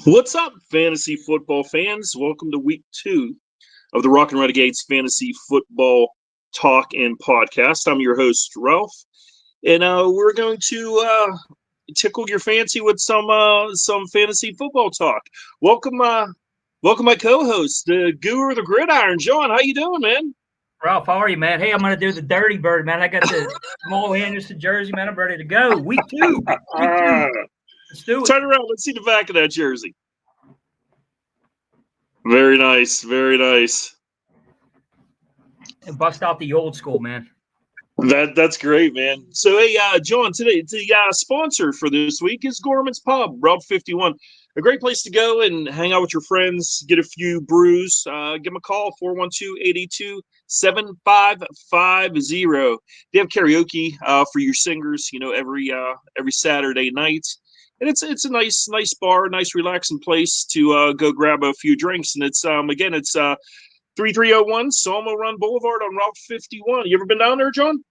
What's up, fantasy football fans? Welcome to week 2 of the Rockin Renegades Fantasy Football Talk and Podcast. I'm your host, Ralph, and we're going to tickle your fancy with some fantasy football talk. Welcome, my co-host, the guru of the gridiron, John. How you doing, man? Ralph, how are you, man? Hey, I'm going to do the dirty bird, man. I got the Jamal Anderson jersey, man. I'm ready to go. Week 2. Let's do it. Turn around. Let's see the back of that jersey. Very nice. Very nice. And bust out the old school, man. That's great, man. So, hey, John, today the sponsor for this week is Gorman's Pub, Route 51. A great place to go and hang out with your friends, get a few brews. Give them a call, 412-882-7550. They have karaoke for your singers, every Saturday night. And it's a nice bar, nice relaxing place to go grab a few drinks. And it's 3301 Salmo Run Boulevard on Route 51. You ever been down there, John?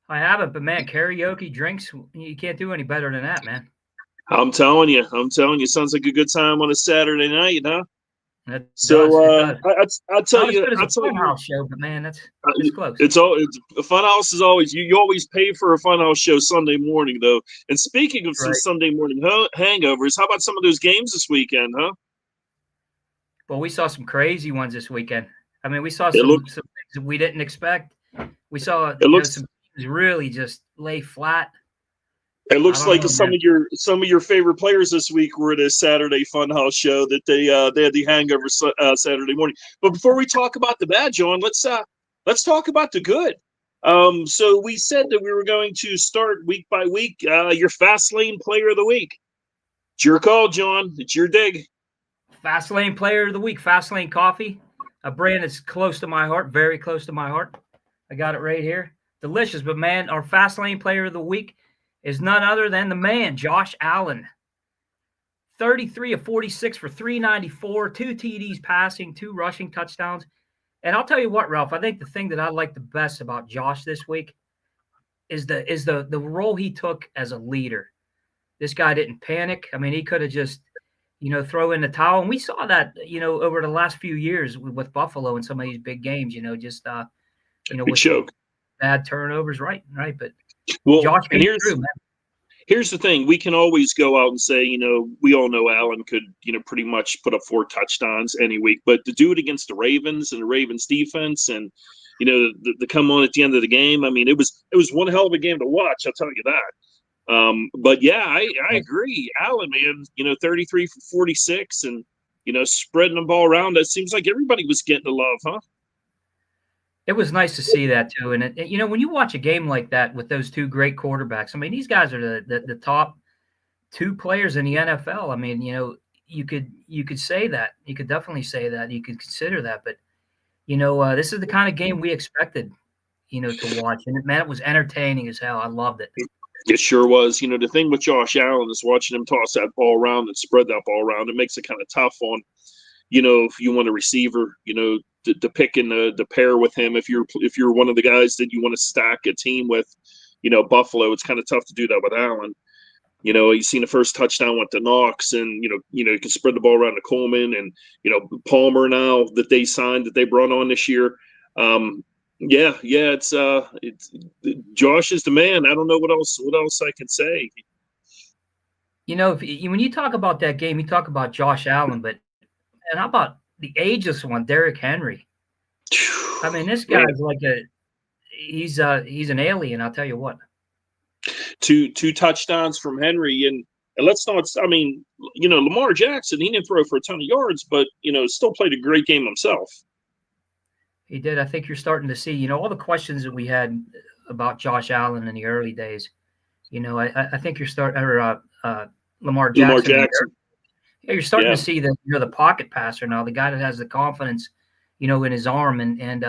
I haven't, but man, karaoke drinks, you can't do any better than that, man. I'm telling you, sounds like a good time on a Saturday night, huh? I'll tell you, Funhouse show, but man, that's close. It's a Funhouse is always you always pay for a Funhouse show Sunday morning, though. And speaking of some Sunday morning hangovers, how about some of those games this weekend, huh? Well, we saw some crazy ones this weekend. I mean, we saw some things that we didn't expect. We saw some teams really just lay flat. It looks like some of your favorite players this week were at a Saturday Funhouse show that they had the hangover Saturday morning. But before we talk about the bad, John, let's talk about the good. So we said that we were going to start week by week. Your Fast Lane Player of the Week. It's your call, John. It's your dig. Fast Lane Player of the Week. Fast Lane Coffee, a brand that's close to my heart, very close to my heart. I got it right here. Delicious, but man, our Fast Lane Player of the Week is none other than the man, Josh Allen. 33 of 46 for 394, 2 TDs passing, 2 rushing touchdowns. And I'll tell you what, Ralph, I think the thing that I like the best about Josh this week is the role he took as a leader. This guy didn't panic. I mean, he could have just, throw in the towel. And we saw that, over the last few years with Buffalo in some of these big games, with choke. Bad turnovers, right. But Josh came through, man. Here's the thing. We can always go out and say, we all know Allen could, pretty much put up 4 touchdowns any week. But to do it against the Ravens and the Ravens defense and, the come on at the end of the game, I mean, it was one hell of a game to watch. I'll tell you that. But, yeah, I agree. Allen, man, 33 for 46 and, spreading the ball around. It seems like everybody was getting the love, huh? It was nice to see that too, and when you watch a game like that with those 2 great quarterbacks, I mean, these guys are the top 2 players in the NFL. I mean, you could say that, you could definitely say that, you could consider that, but this is the kind of game we expected, to watch, and man, it was entertaining as hell. I loved it. It sure was. The thing with Josh Allen is watching him toss that ball around and spread that ball around. It makes it kind of tough on, if you want a receiver, to pick in the pair with him. If you're one of the guys that you want to stack a team with, Buffalo, it's kind of tough to do that with Allen. You've seen the first touchdown with the Knox, and you can spread the ball around to Coleman and Palmer now that they signed, that they brought on this year. It's Josh is the man. I don't know what else I can say. When you talk about that game, you talk about Josh Allen, but and how about the ageless one, Derrick Henry? I mean, this guy's like he's an alien. I'll tell you what. 2 touchdowns from Henry, and let's not. I mean, Lamar Jackson, he didn't throw for a ton of yards, but still played a great game himself. He did. I think you're starting to see, all the questions that we had about Josh Allen in the early days. I think you're starting, or Lamar Jackson. Lamar Jackson. Yeah, you're starting to see the pocket passer now, the guy that has the confidence, in his arm, and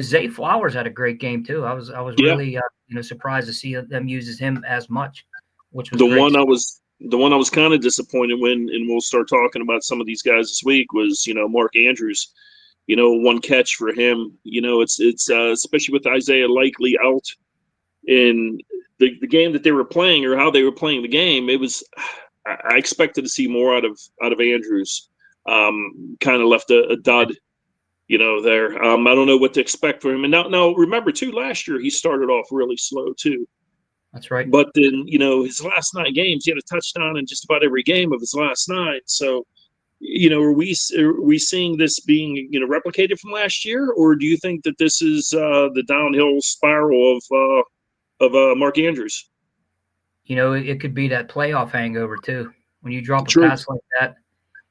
Zay Flowers had a great game too. I was really surprised to see them use him as much, which was the one I was kind of disappointed when, and we'll start talking about some of these guys this week, was Mark Andrews. 1 catch for him. It's especially with Isaiah Likely out in the game that they were playing, or how they were playing the game. It was I expected to see more out of Andrews. Kind of left a dud, there. I don't know what to expect for him. And now remember too, last year he started off really slow too. That's right. But then, his last 9 games, he had a touchdown in just about every game of his last 9. So, are we seeing this being, replicated from last year, or do you think that this is the downhill spiral of Mark Andrews? It could be that playoff hangover too. When you drop a True. pass like that,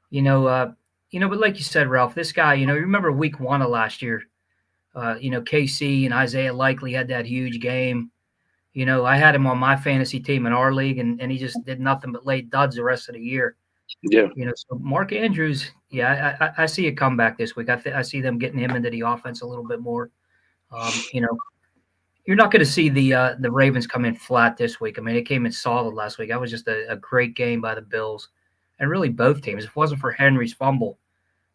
but like you said, Ralph, this guy, you remember week 1 of last year, KC and Isaiah Likely had that huge game. I had him on my fantasy team in our league, and he just did nothing but lay duds the rest of the year. Yeah. So Mark Andrews, I see a comeback this week. I see them getting him into the offense a little bit more. You're not going to see the Ravens come in flat this week. I mean, it came in solid last week. That was just a great game by the Bills, and really both teams. If it wasn't for Henry's fumble,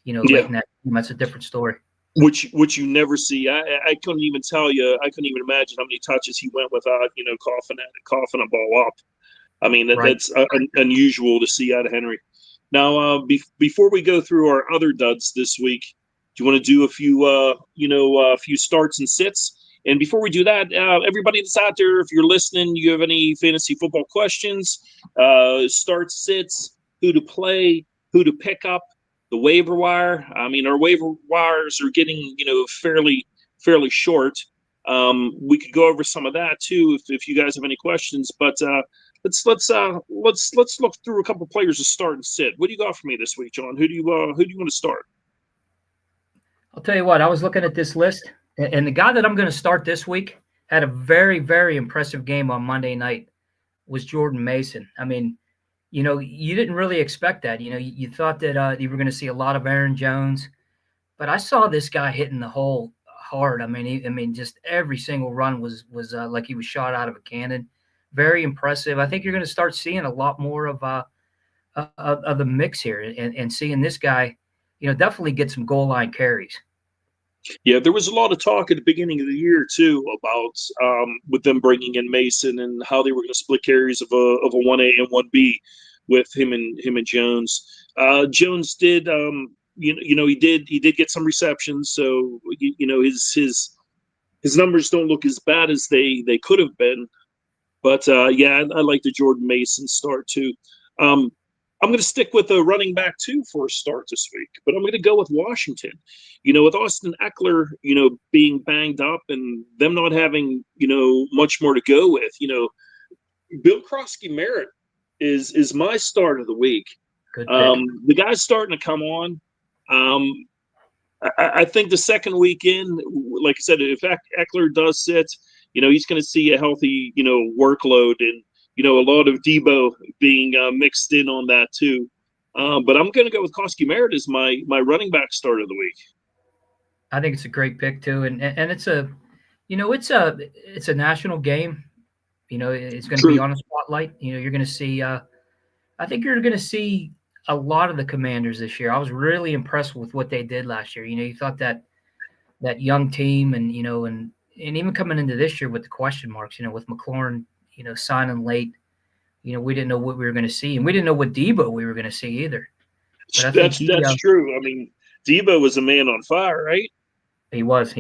late in that game, that's a different story. Which you never see. I couldn't even tell you. I couldn't even imagine how many touches he went without, coughing a ball up. I mean, that's unusual to see out of Henry. Now, before we go through our other duds this week, do you want to do a few, a few starts and sits? And before we do that, everybody that's out there, if you're listening, you have any fantasy football questions, starts, sits, who to play, who to pick up, the waiver wire. I mean, our waiver wires are getting, fairly short. We could go over some of that too if you guys have any questions. But let's look through a couple of players to start and sit. What do you got for me this week, John? Who do you want to start? I'll tell you what. I was looking at this list, and the guy that I'm going to start this week had a very, very impressive game on Monday night. Was Jordan Mason. I mean, you didn't really expect that. You thought that you were going to see a lot of Aaron Jones, but I saw this guy hitting the hole hard. I mean, just every single run was like he was shot out of a cannon. Very impressive. I think you're going to start seeing a lot more of the mix here, and seeing this guy, definitely get some goal line carries. Yeah, there was a lot of talk at the beginning of the year too about with them bringing in Mason and how they were going to split carries of a 1A and 1B with him and Jones. Jones did, he did get some receptions, so his numbers don't look as bad as they could have been. But I like the Jordan Mason start too. I'm going to stick with a running back too for a start this week, but I'm going to go with Washington. With Austin Eckler, being banged up and them not having, much more to go with, Bill Krosky-Merritt is my start of the week. Good pick. The guy's starting to come on. I think the second weekend, like I said, if Eckler does sit, he's going to see a healthy, workload and, a lot of Debo being mixed in on that too. But I'm going to go with Krosky-Merritt as my running back start of the week. I think it's a great pick too, and it's a national game. It's going to be on a spotlight. You're going to see. I think you're going to see a lot of the Commanders this year. I was really impressed with what they did last year. You thought that young team, and and even coming into this year with the question marks. With McLaurin, signing late. We didn't know what we were going to see, and we didn't know what Debo we were going to see either. But that's true. I mean, Debo was a man on fire, right? He was.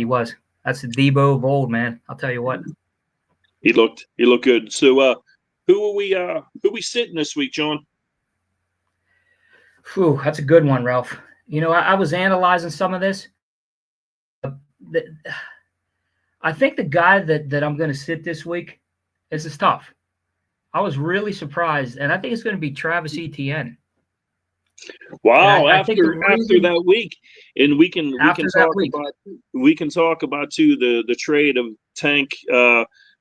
That's the Debo of old, man. I'll tell you what. He looked good. So, who are we sitting this week, John? Whew, that's a good one, Ralph. I was analyzing some of this. I think the guy that I'm going to sit this week, this is tough. I was really surprised, and I think it's going to be Travis Etienne. Wow! After that week, and we can talk about too the trade of Tank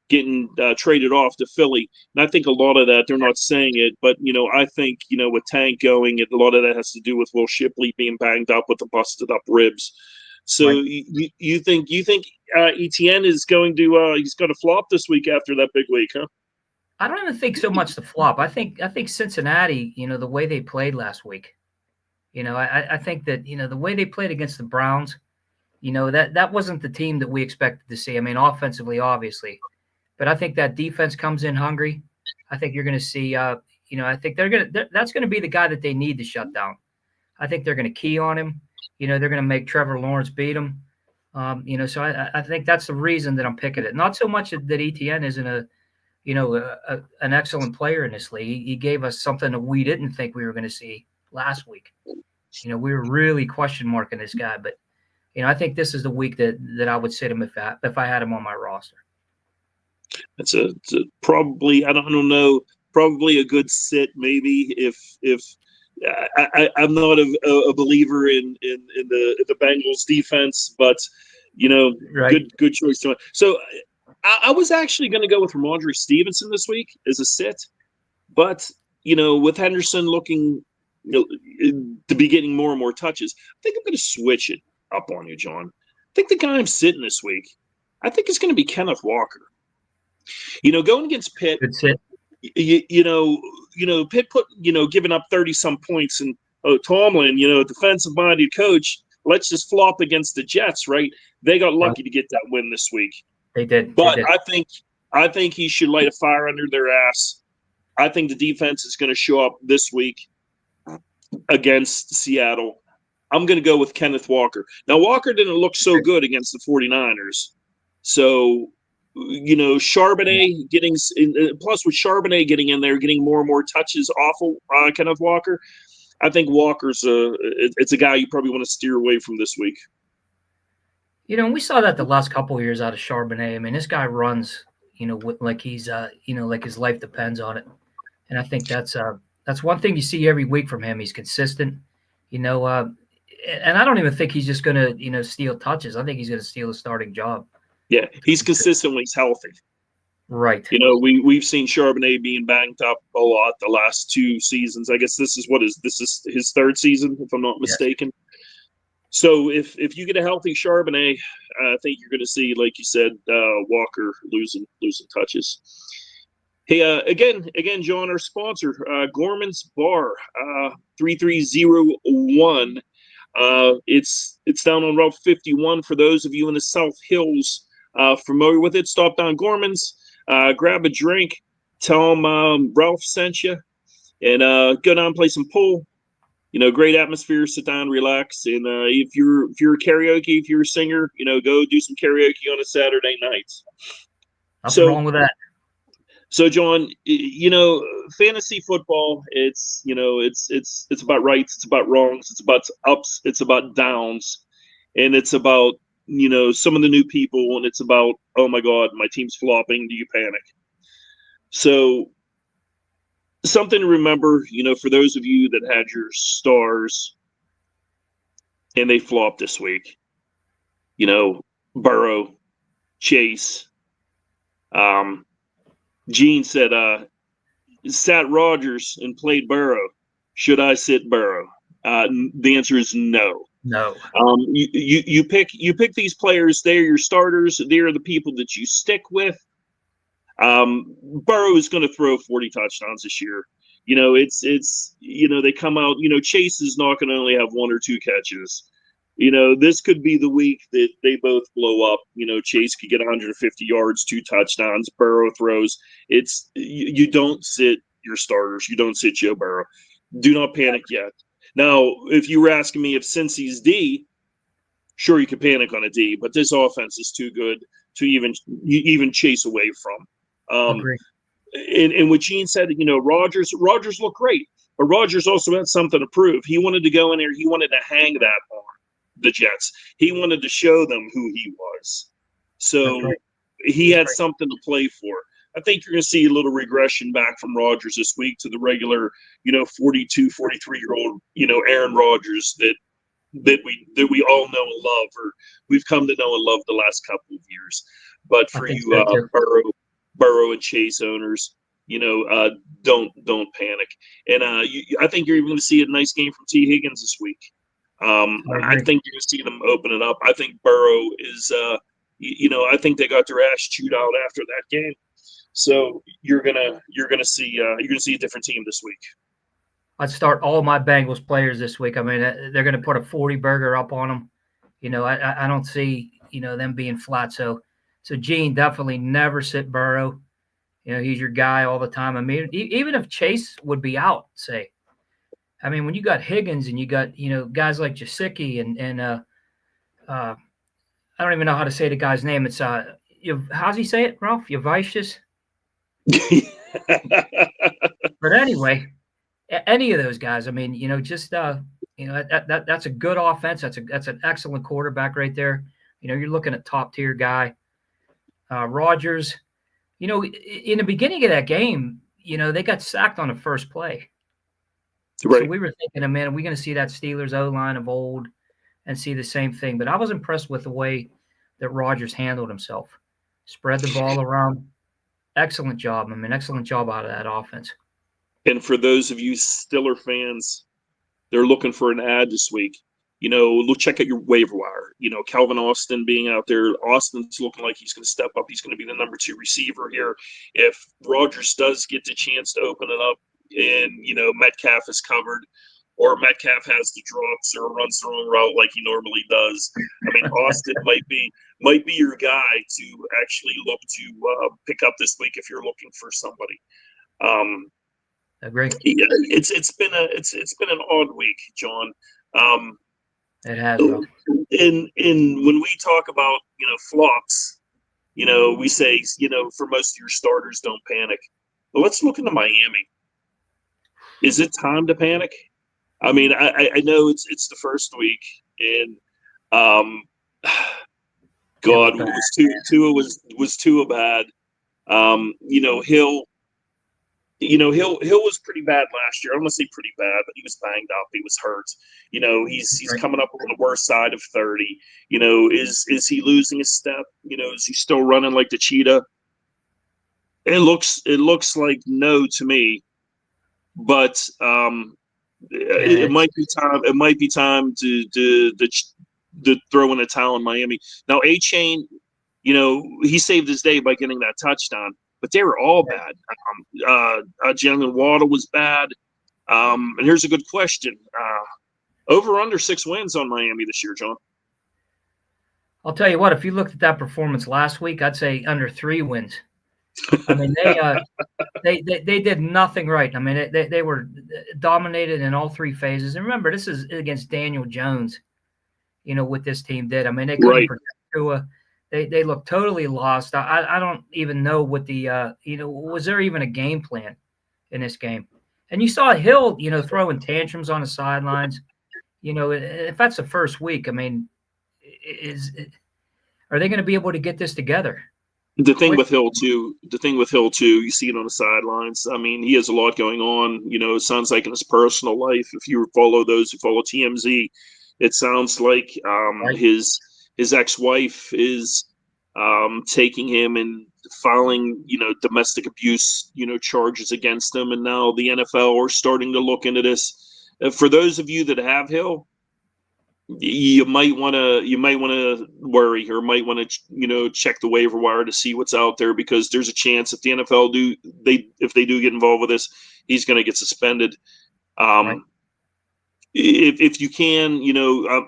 getting traded off to Philly, and I think a lot of that they're not saying it, but I think with Tank going, a lot of that has to do with Will Shipley being banged up with the busted up ribs. So right. you think Etienne is going to he's going to flop this week after that big week, huh? I don't even think so much the flop. I think Cincinnati, the way they played last week, I think that, the way they played against the Browns, that wasn't the team that we expected to see. I mean, offensively, obviously, but I think that defense comes in hungry. I think you're going to see, I think that's going to be the guy that they need to shut down. I think they're going to key on him. They're going to make Trevor Lawrence beat him. So I think that's the reason that I'm picking it. Not so much that Etienne isn't an excellent player in this league. He gave us something that we didn't think we were going to see last week. We were really question marking this guy, but I think this is the week that I would sit him if I had him on my roster. It's probably, I don't know, probably a good sit maybe if I'm not a believer in the Bengals defense, but Right. good choice to. So I was actually going to go with Ramondre Stevenson this week as a sit, but with Henderson looking to be getting more and more touches, I think I'm going to switch it up on you, John. I think the guy I'm sitting this week, I think it's going to be Kenneth Walker. Going against Pitt, Pitt put, giving up 30 some points, and Tomlin, defensive minded coach, let's just flop against the Jets, right? They got lucky to get that win this week. They did. But I think he should light a fire under their ass. I think the defense is going to show up this week against Seattle. I'm going to go with Kenneth Walker. Now, Walker didn't look so good against the 49ers. So, Charbonnet getting – plus with Charbonnet getting in there, getting more and more touches off of Kenneth Walker, I think Walker's it's a guy you probably want to steer away from this week. We saw that the last couple of years out of Charbonnet. I mean, this guy runs, like he's, like his life depends on it. And I think that's one thing you see every week from him. He's consistent, and I don't even think he's just going to, steal touches. I think he's going to steal a starting job. Yeah, he's consistent when he's healthy. Right. We've seen Charbonnet being banged up a lot the last 2 seasons. I guess this is his 3rd season, if I'm not mistaken. Yes. So if you get a healthy Charbonnet, I think you're going to see, like you said, Walker losing touches. Hey, again, John, our sponsor, Gorman's Bar, 3301. It's down on Route 51. For those of you in the South Hills familiar with it, stop down Gorman's, grab a drink, tell them Ralph sent you, and go down and play some pool. Great atmosphere, sit down, relax. And if you're a karaoke, if you're a singer, go do some karaoke on a Saturday night. Nothing wrong with that. So, John, fantasy football, it's about rights, it's about wrongs, it's about ups, it's about downs, and it's about, some of the new people, and it's about, oh my God, my team's flopping, do you panic? So, something to remember, for those of you that had your stars and they flopped this week, Burrow, Chase, Gene said, sat Rodgers and played Burrow. Should I sit Burrow? The answer is no. No. You pick these players. They're your starters. They're the people that you stick with. Burrow is going to throw 40 touchdowns this year. It's they come out. Chase is not going to only have 1 or 2 catches. This could be the week that they both blow up. Chase could get 150 yards, 2 touchdowns. Burrow throws. You don't sit your starters. You don't sit Joe Burrow. Do not panic yet. Now, if you were asking me if Cincy's D, sure, you could panic on a D, but this offense is too good to even chase away from. Agree. And what Gene said, Rodgers looked great, but Rodgers also had something to prove. He wanted to go in there. He wanted to hang that on the Jets. He wanted to show them who he was. So he had something to play for. I think you're going to see a little regression back from Rodgers this week to the regular, 42, 43-year-old, Aaron Rodgers that we all know and love, or we've come to know and love the last couple of years. But for you, Burrow and Chase owners, don't panic. And I think you're even going to see a nice game from T. Higgins this week. I think you're going to see them open it up. I think Burrow is, I think they got their ass chewed out after that game. So you're gonna see a different team this week. I'd start all my Bengals players this week. I mean, they're going to put a 40 burger up on them. I don't see them being flat. So Gene, definitely never sit Burrow. He's your guy all the time. I mean, even if Chase would be out, say, I mean, when you got Higgins and you got guys like Jasicki and I don't even know how to say the guy's name. It's how's he say it, Ralph? Yavicius. But anyway, any of those guys. I mean, just that's a good offense. That's an excellent quarterback right there. You're looking at top tier guy. Rodgers. In the beginning of that game, they got sacked on the first play. Right. So we were thinking, man, are we going to see that Steelers O-line of old and see the same thing? But I was impressed with the way that Rodgers handled himself. Spread the ball around. Excellent job. I mean, excellent job out of that offense. And for those of you Steeler fans, they're looking for an ad this week. Look, check out your waiver wire. Calvin Austin being out there. Austin's looking like he's going to step up. He's going to be the number 2 receiver here. If Rodgers does get the chance to open it up and, Metcalf is covered, or Metcalf has the drops or runs the wrong route like he normally does, I mean, Austin might be your guy to actually look to pick up this week if you're looking for somebody. Agree. Yeah, it's been an odd week, John. It has, bro. In when we talk about flops, we say for most of your starters, don't panic. But let's look into Miami. Is it time to panic? I mean, I know it's the first week, and God, Tua was Tua bad. Hill was pretty bad last year. I don't want to say pretty bad, but he was banged up. He was hurt. He's coming up on the worst side of 30. Is he losing a step? Is he still running like the cheetah? It looks like no to me, but it might be time. It might be time to throw in a towel in Miami. Now, A-Chain, he saved his day by getting that touchdown. But they were all bad. Jalen Waddle was bad. And here's a good question. Over under 6 wins on Miami this year, John? I'll tell you what, if you looked at that performance last week, I'd say under 3 wins. I mean, they did nothing right. I mean, they were dominated in all 3 phases. And remember, this is against Daniel Jones, what this team did. I mean, they couldn't protect Tua. They look totally lost. I don't even know what the was there even a game plan in this game? And you saw Hill, throwing tantrums on the sidelines. If that's the first week, I mean, are they going to be able to get this together? The thing with Hill too, you see it on the sidelines. I mean, he has a lot going on. It sounds like in his personal life. If you follow those who follow TMZ, it sounds like his ex-wife is taking him and filing, domestic abuse, charges against him. And now the NFL are starting to look into this. For those of you that have Hill, you might want to worry, or might want to, check the waiver wire to see what's out there, because there's a chance if the NFL if they do get involved with this, he's going to get suspended. Right. If you can,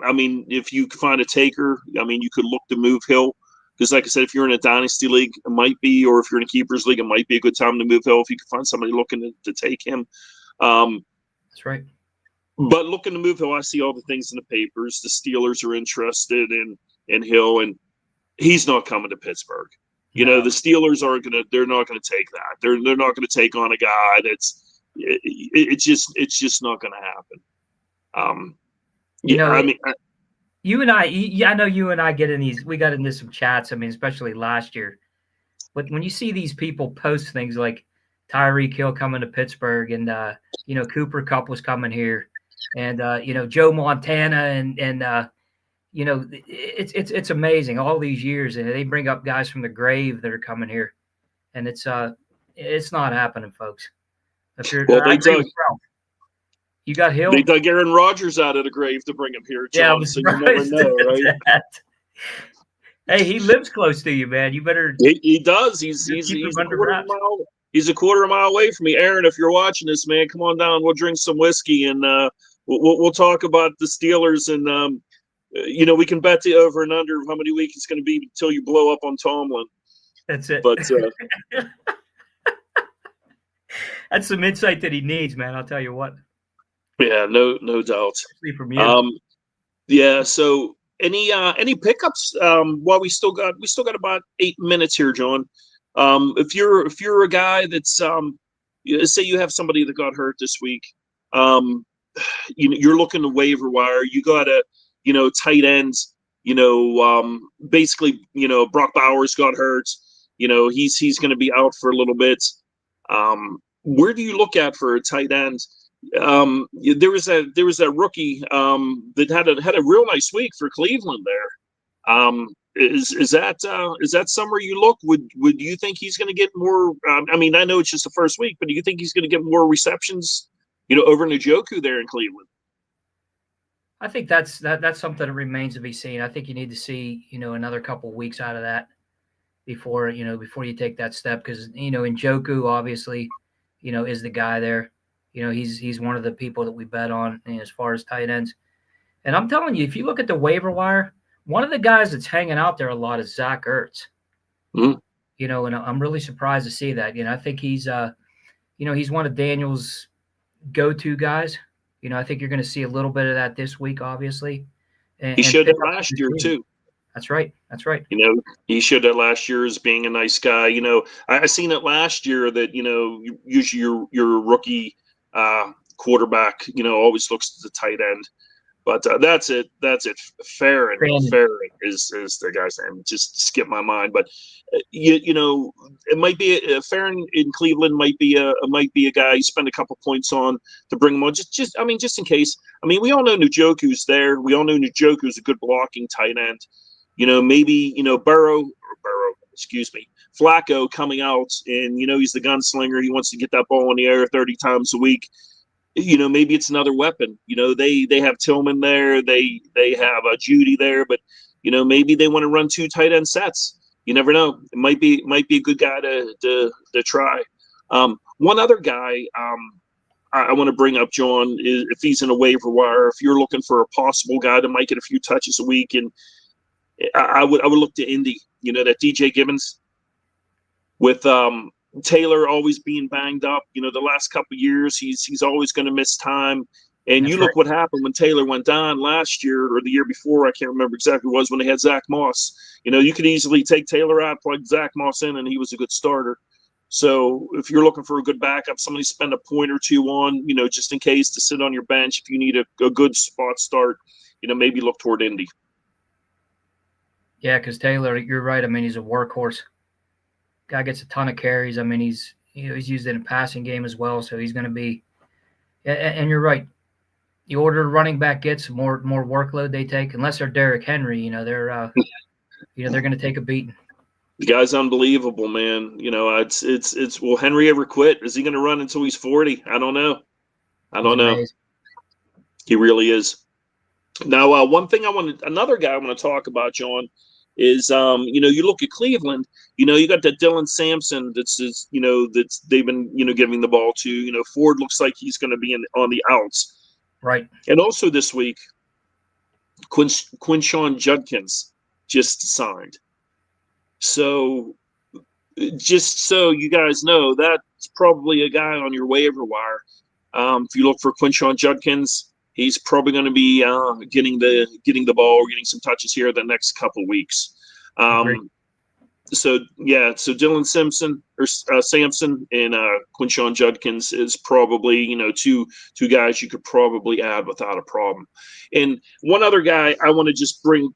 I mean, if you find a taker, I mean, you could look to move Hill, because like I said, if you're in a dynasty league, it might be, or if you're in a keepers league, it might be a good time to move Hill if you can find somebody looking to take him. That's right. But looking to move Hill, I see all the things in the papers. The Steelers are interested in Hill, and he's not coming to Pittsburgh. The Steelers they're not gonna take that. They're not gonna take on a guy it's just not gonna happen. I mean, you and I know you and I we got into some chats. I mean, especially last year. But when you see these people post things like Tyreek Hill coming to Pittsburgh, and Cooper Kupp was coming here, and Joe Montana, and it's amazing all these years, and they bring up guys from the grave that are coming here, and it's not happening, folks. If you're, you got Hill. They dug Aaron Rodgers out of the grave to bring him here, John. So you never know, right? Hey, he lives close to you, man. You better. He does. He's a quarter mile away from me. Aaron, if you're watching this, man, come on down. We'll drink some whiskey, and we'll talk about the Steelers, and we can bet the over and under of how many weeks it's going to be until you blow up on Tomlin. That's it. But That's some insight that he needs, man. I'll tell you what, Yeah, no doubt. especially from you. Um, yeah. So any pickups? While we still got about 8 minutes here, John. If you're a guy that's say you have somebody that got hurt this week, um, you're looking to waiver wire. You got a tight ends. Basically, Brock Bowers got hurt. He's going to be out for a little bit. Where do you look at for a tight end? There was a rookie that had a real nice week for Cleveland there. Is that somewhere you look? Would you think he's going to get more? I mean, I know it's just the first week, but do you think he's going to get more receptions? Over Njoku there in Cleveland. I think that's something that remains to be seen. I think you need to see another couple of weeks out of that before you take that step, because Njoku obviously is the guy there. He's one of the people that we bet on as far as tight ends. And I'm telling you, if you look at the waiver wire, one of the guys that's hanging out there a lot is Zach Ertz. Mm-hmm. And I'm really surprised to see that. I think he's he's one of Daniel's go-to guys. I think you're going to see a little bit of that this week, obviously. He showed it last year too. That's right. He showed that last year as being a nice guy. I seen it last year that usually your rookie quarterback always looks to the tight end. But that's it. Farron is the guy's name. Just skipped my mind. But it might be Farron in Cleveland might be a guy you spend a couple points on to bring him on. Just in case. I mean, we all know Njoku's there. We all know Njoku's a good blocking tight end. Maybe Flacco coming out, and he's the gunslinger. He wants to get that ball in the air 30 times a week. Maybe it's another weapon. They have Tillman there, they have Judy there, but maybe they want to run 2 tight end sets. You never know. It might be a good guy to try. One other guy I want to bring up, John, is if he's in a waiver wire, if you're looking for a possible guy that might get a few touches a week, and I would look to Indy. That DJ Gibbons with Taylor always being banged up. The last couple of years, he's always going to miss time. And That's you look right. what happened when Taylor went down last year or the year before. I can't remember exactly what it was when they had Zach Moss. You could easily take Taylor out, plug Zach Moss in, and he was a good starter. So if you're looking for a good backup, somebody spend a point or two on, just in case to sit on your bench. If you need a good spot start, maybe look toward Indy. Yeah, because Taylor, you're right. I mean, he's a workhorse. Guy gets a ton of carries. I mean, he's used in a passing game as well, so he's going to be. And you're right. The older running back gets, more workload they take. Unless they're Derrick Henry, they're going to take a beating. The guy's unbelievable, man. It's will Henry ever quit? Is he going to run until he's 40? I don't know. Amazing. He really is. Now, another guy I want to talk about, John, is you look at Cleveland. You got that Dylan Sampson that's they've been giving the ball to. Ford looks like he's going to be on the outs. Right. And also this week, Quinshon Judkins just signed. So, just so you guys know, that's probably a guy on your waiver wire. If you look for Quinshon Judkins, he's probably going to be getting the ball, getting some touches here the next couple of weeks. So Dylan Sampson and Quinshon Judkins is probably two guys you could probably add without a problem. And one other guy I want to just bring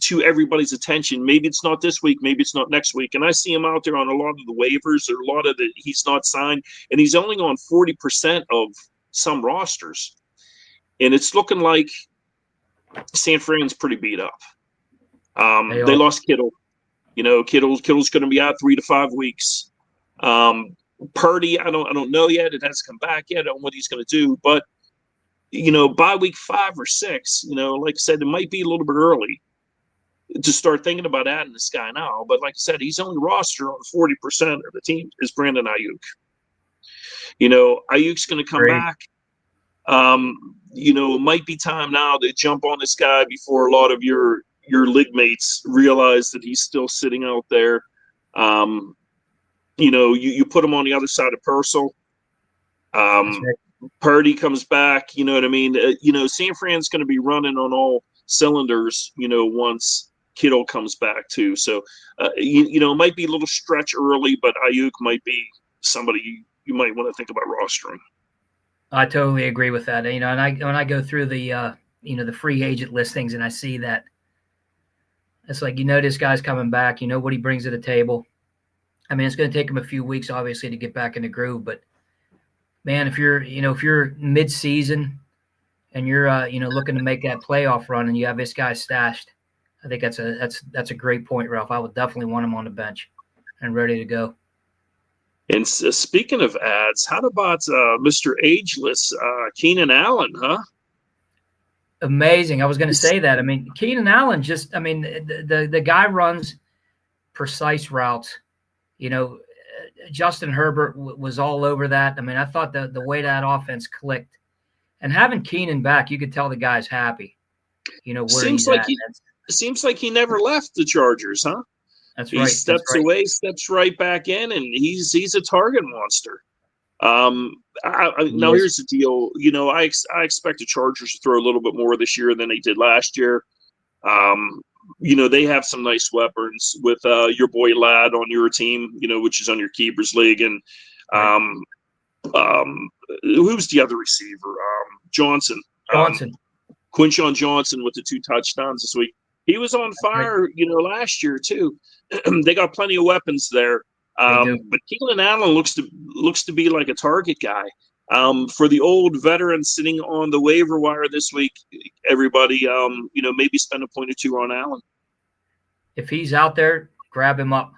to everybody's attention. Maybe it's not this week, maybe it's not next week. And I see him out there on a lot of the waivers, or a lot of he's not signed, and he's only on 40% of some rosters. And it's looking like San Fran's pretty beat up. They lost Kittle. Kittle's going to be out 3 to 5 weeks. Purdy, I don't know yet. It hasn't come back yet on what he's going to do. But by week 5 or 6, like I said, it might be a little bit early to start thinking about adding this guy now. But like I said, he's only rostered on 40% of the team is Brandon Ayuk. Ayuk's going to come back. It might be time now to jump on this guy before a lot of your league mates realize that he's still sitting out there. you put him on the other side of Purcell. That's right. Purdy comes back. You know what I mean? San Fran's going to be running on all cylinders. Once Kittle comes back too. So, it might be a little stretch early, but Ayuk might be somebody you might want to think about rostering. I totally agree with that. And when I go through the the free agent listings and I see that, it's like, this guy's coming back. You know what he brings to the table. I mean, it's going to take him a few weeks, obviously, to get back in the groove. But man, if you're mid-season and you're looking to make that playoff run and you have this guy stashed, I think that's a great point, Ralph. I would definitely want him on the bench and ready to go. And speaking of ads, how about Mr. Ageless Keenan Allen, huh? Amazing. I was going to say that. I mean, Keenan Allen the guy runs precise routes. Justin Herbert was all over that. I mean, I thought the way that offense clicked, and having Keenan back, you could tell the guy's happy. Where seems he's like at. it seems like he never left the Chargers, huh? That's he right. steps away, steps right back in, and he's a target monster. Now here's the deal. I expect the Chargers to throw a little bit more this year than they did last year. They have some nice weapons with your boy Ladd on your team, which is on your Keepers League, and who's the other receiver? Johnson. Quinshon Johnson with the 2 touchdowns this week. He was on fire, last year too. They got plenty of weapons there. But Keenan Allen looks to be like a target guy. For the old veteran sitting on the waiver wire this week, everybody, maybe spend a point or two on Allen. If he's out there, grab him up.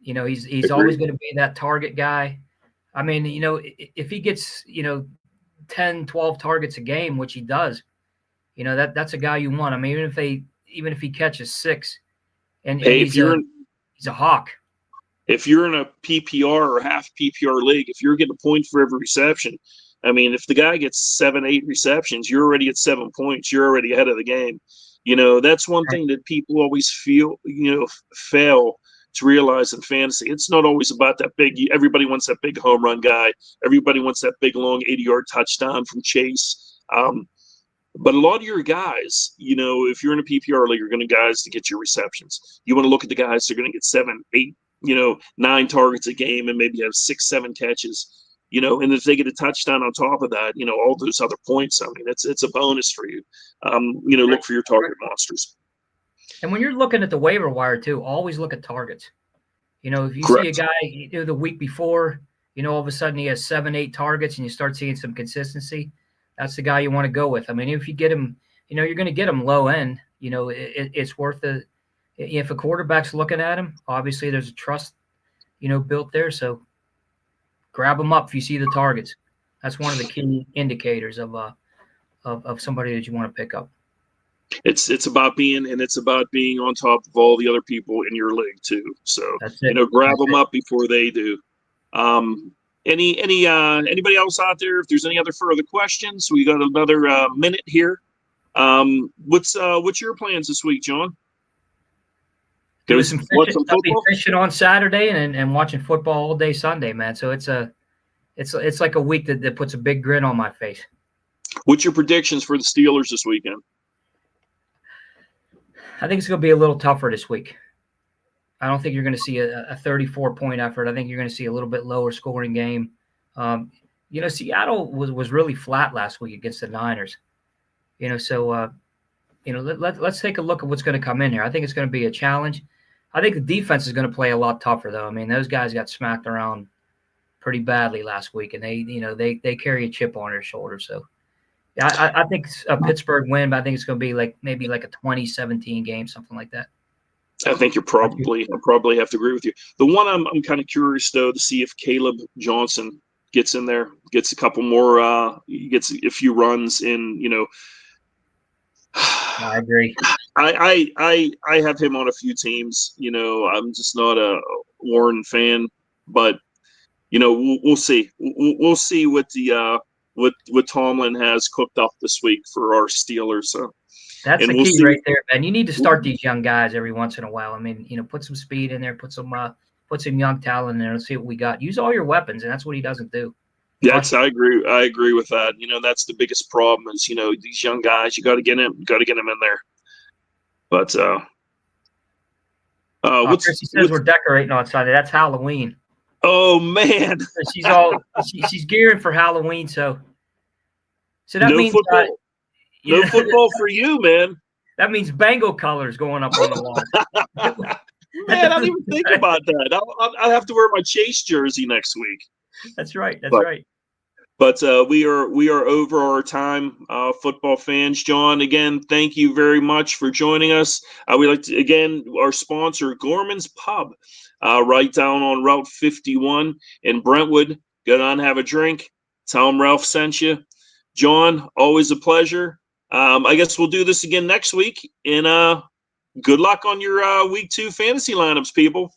He's always going to be that target guy. I mean, if he gets, 10, 12 targets a game, which he does, that's a guy you want. I mean, even if he catches 6, and he's a hawk. If you're in a PPR or half PPR league, if you're getting a point for every reception, I mean, if the guy gets 7, 8 receptions, you're already at 7 points. You're already ahead of the game. That's one thing that people always fail to realize in fantasy. It's not always about that big. Everybody wants that big home run guy. Everybody wants that big, long 80-yard touchdown from Chase. But a lot of your guys, if you're in a PPR league, you're going to guys to get your receptions. You want to look at the guys that are going to get 7, 8, 9 targets a game and maybe have 6, 7 catches. And if they get a touchdown on top of that, all those other points, I mean, it's a bonus for you. Look for your target monsters. And when you're looking at the waiver wire too, always look at targets. If you see a guy the week before, all of a sudden he has 7, 8 targets and you start seeing some consistency, that's the guy you want to go with. I mean, if you get him, you're going to get him low end, it's worth it. If a quarterback's looking at him, obviously there's a trust, built there. So grab him up if you see the targets. That's one of the key indicators of somebody that you want to pick up. It's about being on top of all the other people in your league too. So grab them up before they do. Anybody else out there? If there's any other further questions, we got another minute here. What's your plans this week, John? Doing some fishing. I'll be fishing on Saturday and watching football all day Sunday, man. So it's like a week that puts a big grin on my face. What's your predictions for the Steelers this weekend? I think it's going to be a little tougher this week. I don't think you're going to see a 34-point effort. I think you're going to see a little bit lower scoring game. Seattle was really flat last week against the Niners. So let's take a look at what's going to come in here. I think it's going to be a challenge. I think the defense is going to play a lot tougher, though. I mean, those guys got smacked around pretty badly last week, and they carry a chip on their shoulder. So, yeah, I think a Pittsburgh win, but I think it's going to be maybe like a 20-17 game, something like that. I think I probably have to agree with you. The one I'm kind of curious though to see if Caleb Johnson gets in there, gets a couple more, gets a few runs in. I agree. I have him on a few teams. I'm just not a Warren fan, but we'll see. We'll see what the what Tomlin has cooked up this week for our Steelers. So that's the key right there, man. You need to start these young guys every once in a while. I mean, put some speed in there, put some put some young talent in there. Let's see what we got. Use all your weapons, and that's what he doesn't do. Yes, I agree. I agree with that. That's the biggest problem is, these young guys, you got to get in there. But Chrissy says we're decorating on Sunday. That's Halloween. Oh man, she's gearing for Halloween. So that no means football. No football for you, man. That means Bengal colors going up on the lawn. Man, I didn't even think about that. I'll have to wear my Chase jersey next week. That's right. That's right. But we are over our time, football fans. John, again, thank you very much for joining us. We like to, again, our sponsor, Gorman's Pub, right down on Route 51 in Brentwood. Go down and have a drink. Tell them Ralph sent you. John, always a pleasure. I guess we'll do this again next week. And good luck on your week 2 fantasy lineups, people.